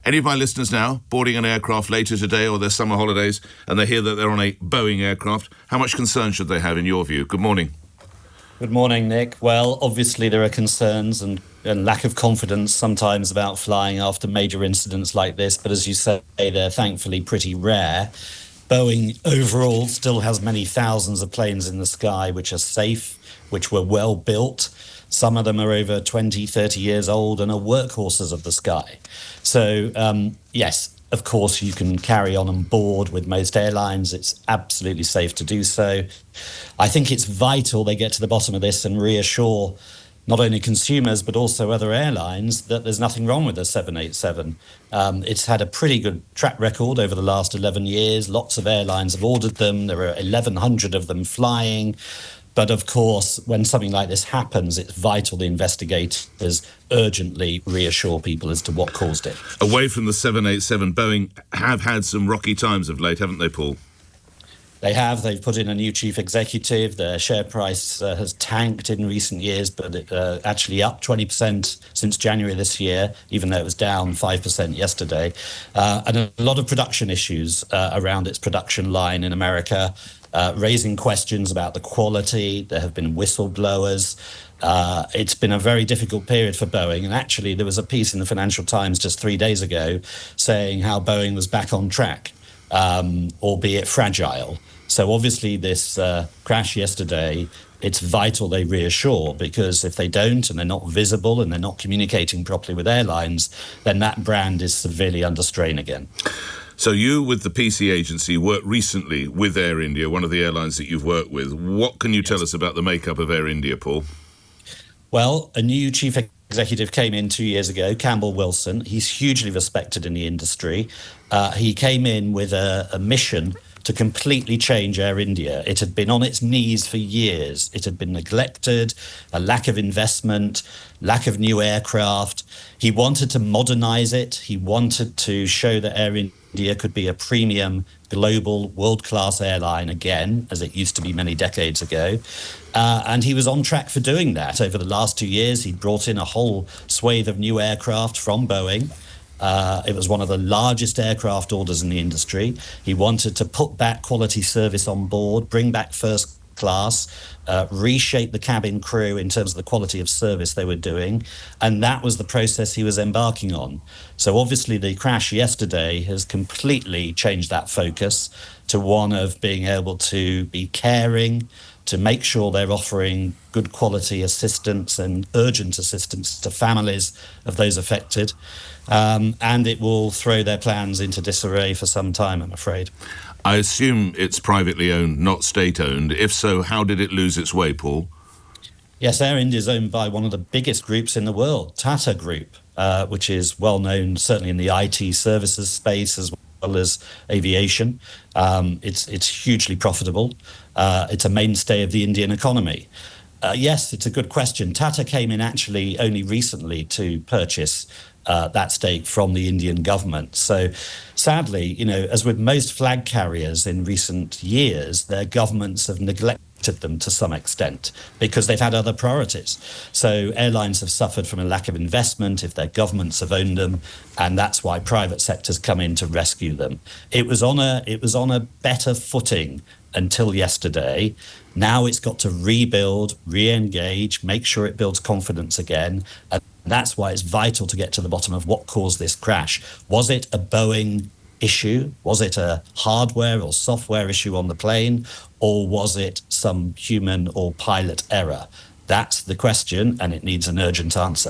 Any of my listeners now boarding an aircraft later today or their summer holidays and they hear that they're on a Boeing aircraft, how much concern should they have in your view? Good morning. Good morning, Nick. Well, obviously there are concerns and lack of confidence sometimes about flying after major incidents like this, but as you say, they're thankfully pretty rare. Boeing overall still has many thousands of planes in the sky which are safe, which were well built. Some of them are over 20, 30 years old and are workhorses of the sky. So, yes, of course, you can carry on board with most airlines. It's absolutely safe to do so. I think it's vital they get to the bottom of this and reassure not only consumers, but also other airlines that there's nothing wrong with the 787. It's had a pretty good track record over the last 11 years. Lots of airlines have ordered them. There are 1,100 of them flying. But of course, when something like this happens, it's vital the investigators urgently reassure people as to what caused it. Away from the 787, Boeing have had some rocky times of late, haven't they, Paul? They have. They've put in a new chief executive. Their share price has tanked in recent years, but it, actually up 20% since January this year, even though it was down 5% yesterday. And a lot of production issues around its production line in America, raising questions about the quality. There have been whistleblowers. It's been a very difficult period for Boeing. And actually, there was a piece in the Financial Times just 3 days ago saying how Boeing was back on track, albeit fragile. So obviously this crash yesterday, it's vital they reassure, because if they don't and they're not visible and they're not communicating properly with airlines, then that brand is severely under strain again. So you, with the PC agency, worked recently with Air India, one of the airlines that you've worked with. What can you tell us about the makeup of Air India, Paul? Well, a new chief executive came in 2 years ago, Campbell Wilson. He's hugely respected in the industry. He came in with a mission to completely change Air India. It had been on its knees for years. It had been neglected, a lack of investment, lack of new aircraft. He wanted to modernize it. He wanted to show that Air India could be a premium, global, world-class airline again, as it used to be many decades ago. And he was on track for doing that. Over the last 2 years, he brought in a whole swathe of new aircraft from Boeing. It was one of the largest aircraft orders in the industry. He wanted to put back quality service on board, bring back first class, reshape the cabin crew in terms of the quality of service they were doing. And that was the process he was embarking on. So obviously the crash yesterday has completely changed that focus to one of being able to be caring, to make sure they're offering good quality assistance and urgent assistance to families of those affected. And it will throw their plans into disarray for some time, I'm afraid. I assume it's privately owned, not state-owned. If so, how did it lose its way, Paul? Yes, Air India is owned by one of the biggest groups in the world, Tata Group, which is well known certainly in the IT services space as well as aviation. It's hugely profitable. It's a mainstay of the Indian economy. Yes, it's a good question. Tata came in actually only recently to purchase that stake from the Indian government. So sadly, you know, as with most flag carriers in recent years, their governments have neglected them to some extent because they've had other priorities. So airlines have suffered from a lack of investment if their governments have owned them, and that's why private sectors come in to rescue them. It was on a better footing until yesterday. Now it's got to rebuild, re-engage, make sure it builds confidence again. And that's why it's vital to get to the bottom of what caused this crash. Was it a Boeing issue? Was it a hardware or software issue on the plane? Or was it some human or pilot error? That's the question, and it needs an urgent answer.